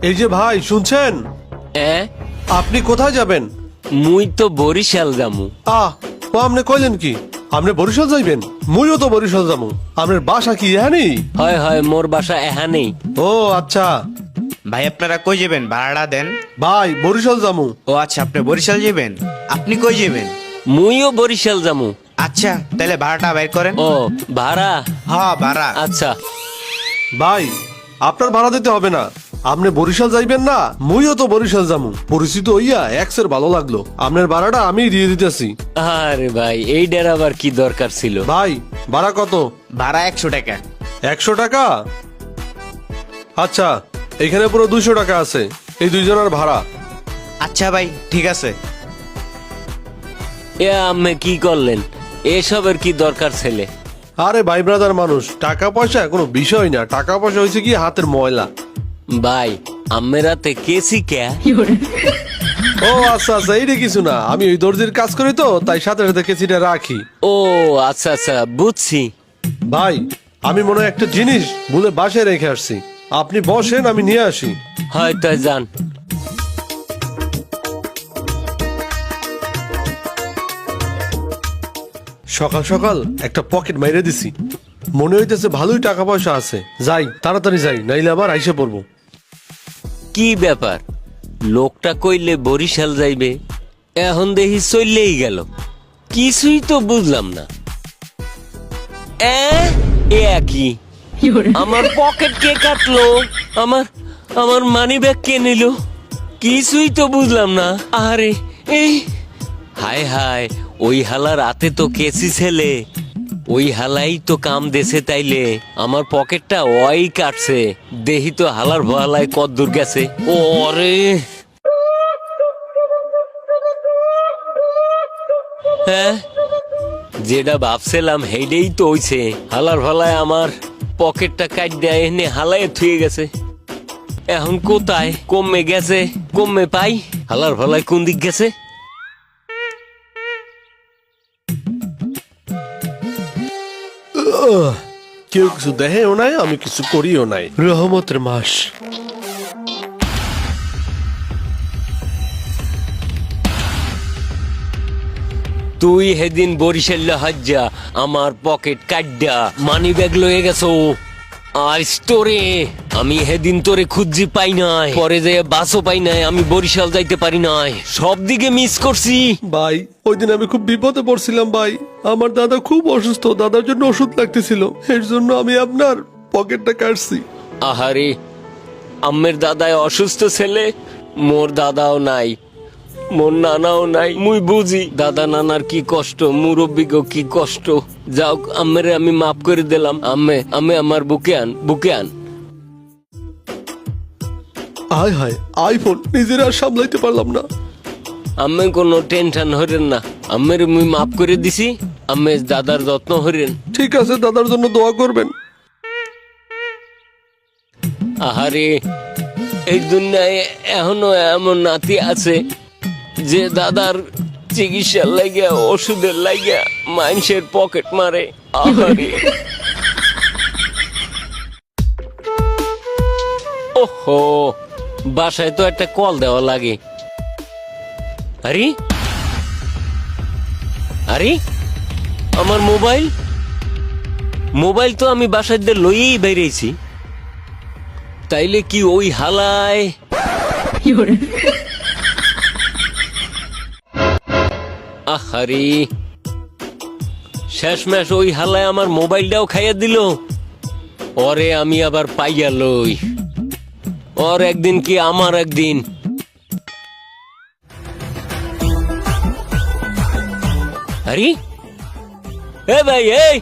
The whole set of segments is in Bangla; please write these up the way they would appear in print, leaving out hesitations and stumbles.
এই যে ভাই শুনছেন, আপনি কোথায় যাবেন? মুই তো বরিশাল যামু। ও আপনি কইলেন কি আপনি বরিশাল যাইবেন? মুইও তো বরিশাল যাবো। আপনার বাসা কি এখানেই? হয় হয়, মোর বাসা এখানেই। ও আচ্ছা। ভাই আপনারা কই যাবেন? ভাড়া দেন। ভাই বরিশাল যামু। ও আচ্ছা, আপনি বরিশাল যাবেন। আপনি কই যাবেন? মুইও বরিশাল যামু। আচ্ছা, তাহলে ভাড়াটা বের করেন। ও ভাড়া? হ্যাঁ ভাড়া। আচ্ছা ভাই আপনার ভাড়া দিতে হবে না, আপনি বরিশাল যাইবেন না, মুইও তো বরিশাল যামু। পরিচিত হইয়া এক্সের ভালো লাগলো, আপনার ভাড়াটা আমি দিয়ে দিতেছি। আরে ভাই, এইটার আবার কি দরকার ছিল? ভাই ভাড়া কত? ভাড়া 100 টাকা। 100 টাকা? আচ্ছা, এখানে পুরো 200 টাকা আছে, এই দুইজনের ভাড়া। আচ্ছা ভাই ঠিক আছে। এ আম্মে কি করলেন? এসবের কি দরকার ছেলে? আরে ভাই ব্রাদার মানুষ, টাকা পয়সা কোনো বিষয় না, টাকা পয়সা হয়েছে কি হাতের ময়লা। ভাই আম্মেরাতে কেসি কে? ও আচ্ছা আচ্ছা, এইটা কিছু না, আমি ওই দর্জির কাজ করি তো তাই সাথে সাথে কেসিটা রাখি। ও আচ্ছা আচ্ছা, বুঝছি। ভাই আমি মনে হয় একটা জিনিস ভুলে বাসায় রেখে আসছি, আপনি বসেন আমি নিয়ে আসি। হয়তো যান। সকাল সকাল একটা পকেট মাইরে দিছি, মনে হইতেছে ভালোই টাকা পয়সা আছে। যাই তাড়াতাড়ি যাই, নাইলে আবার আইসে পড়বো। কি ব্যাপার, লোকটা কইলে বরিশাল যাইবে, এখন দেখি চললেই গেল। কিছুই তো বুঝলাম না। এ কি, আমার পকেট কে কাটলো? আমার আমার মানি ব্যাগ কে নিল? কিছুই তো বুঝলাম না। আরে এই হায় হায়, ওই হালার রাতে তো কেসি ছেলে, ওই হালাই তো কাম দেছে। তাইলে আমার পকেটটা ওই কাটছে, দেহি তো হালার ভয়ালায় কত দূর গেছে। ওরে হ্যাঁ, যেটা ভাবছিলাম হেইডেই তো হইছে। হালার ভালায় আমার পকেটটা কাট দেয়, এনে হালায় থুয়ে গেছে। এখন কোথায় কমে গেছে, কমে পাই? হালার ভালায় কোন দিক গেছে? কেউ কিছু দেখেও নাই, আমি কিছু করিও নাই, রহমতের মাস। তুই সেদিন বরিশাল হজ্জা আমার পকেট কাটডা মানি ব্যাগ লয়ে গেছো। আজ তোরে আমি সেদিন তোরে খুঁজি পাই নাই, পরে যে বাসও পাই নাই, আমি বরিশাল যাইতে পারি নাই, সব দিকে মিস করছি। ভাই ওই দিন আমি খুব বিপদে পড়ছিলাম ভাই, আমার দাদা খুব অসুস্থ, দাদার জন্য ওষুধ লাগতেছিল, এর জন্য আমি আপনার পকেটটা কাটছি। আহারে, আম্মের দাদায় অসুস্থ ছেলে, মোর দাদাও নাই, মোর নানাও নাই। মুই বুঝি দাদা নানার কি কষ্ট, মুরব্বীগো কি কষ্ট। যাও, আম্মেরে আমি মাফ করে দিলাম। আম্মে আমি আমার বুকে আন, বুকে আন। হায় হায়, আইফোন নিজের আর সামলাইতে পারলাম না। আম্মে কোনো টেনশন হরেন না, আম্মের মুই মাফ করে দিছি। আম্মে দাদার যত্ন হরেন। ঠিক আছে, দাদার জন্য দোয়া করবেন। আহারে, এই দুনিয়ায় এখনো এমন নাতি আছে যে দাদার চিকিৎসার লাগিয়া, ওষুধের লাগিয়া মানুষের পকেট মারে। আহারে, ওহো, বাসায় তো একটা কল দেওয়া লাগে। আরে আরে, আমার মোবাইল মোবাইল তো আমি বাসায় দিয়ে লইয়েই বেরিয়েছি। তাইলে কি ওই হালায়? আহারে, শেষমেশ ওই হালায় আমার মোবাইলটাও খাইয়া দিল। ওরে আমি আবার পাইয়া লই, ওর একদিন কি আমার একদিন। আরে এ ভাই, এই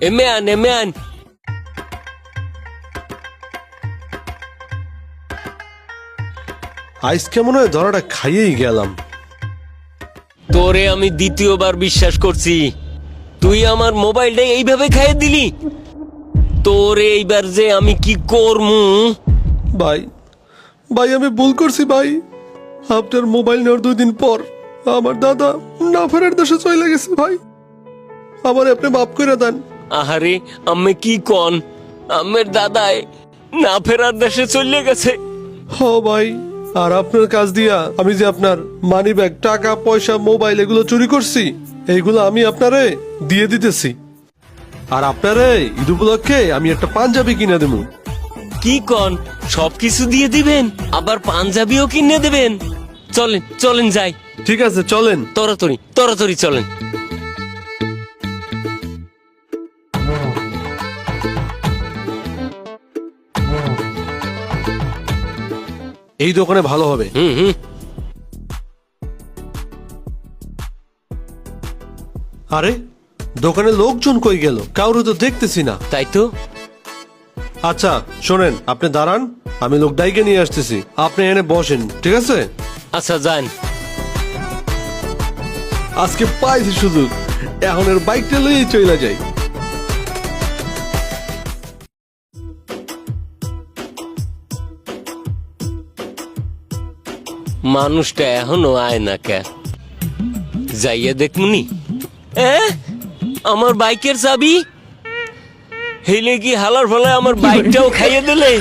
এমে আন, এমে আন। আজকে মনে হয় ধরাটা খাইয়েই গেলাম। তোরে আমি দ্বিতীয়বার বিশ্বাস করছি, তুই আমার মোবাইলটা এইভাবে খাইয়ে দিলি। তোরে এইবার যে আমি কি করমু? ভাই ভাই আমি ভুল করছি ভাই, আপনার মোবাইল নেওয়ার 2 দিন পর আমার দাদা না ফেরার দেশে চলে গেছে ভাই, আমার আপনি মাফ করে দেন। আহারে, আমি কি কন, আমের দাদায় না ফেরার দেশে চলে গেছে। হ ভাই, আর আপনার কাজ দিয়া আমি যে আপনার মানি ব্যাগ, টাকা পয়সা, মোবাইল এগুলো চুরি করছি, এইগুলো আমি আপনারে দিয়ে দিতেছি। আর আপনারে ঈদ উপলক্ষে আমি একটা পাঞ্জাবি কিনে দেবো। কি কন, সবকিছু দিয়ে দিবেন, আবার পাঞ্জাবিও কিনে দেবেন? চলেন চলেন যাই, ঠিক আছে, চলেন। তাড়াতাড়ি তাড়াতাড়ি চলেন। এই দোকানে ভালো হবে। হুম হুম। আরে দোকানে লোকজন কই গেল? কাউরে তো দেখতেছি না। তাই তো। আচ্ছা শোনেন, আপনি দাঁড়ান, আমি লোক ডাইকে নিয়ে আসতেছি, আপনি এনে বসেন, ঠিক আছে? আচ্ছা যান। আজকে পাইছি সুযোগ, এখন এর বাইকটা লইয়ে চলে যাই। মানুষটা এখনো আয় না কে? যাইয়া দেখমুনি। আমার বাইকের চাবি হেলে কি হালার ফলে আমার বাইকটাও খাইয়ে দিলে?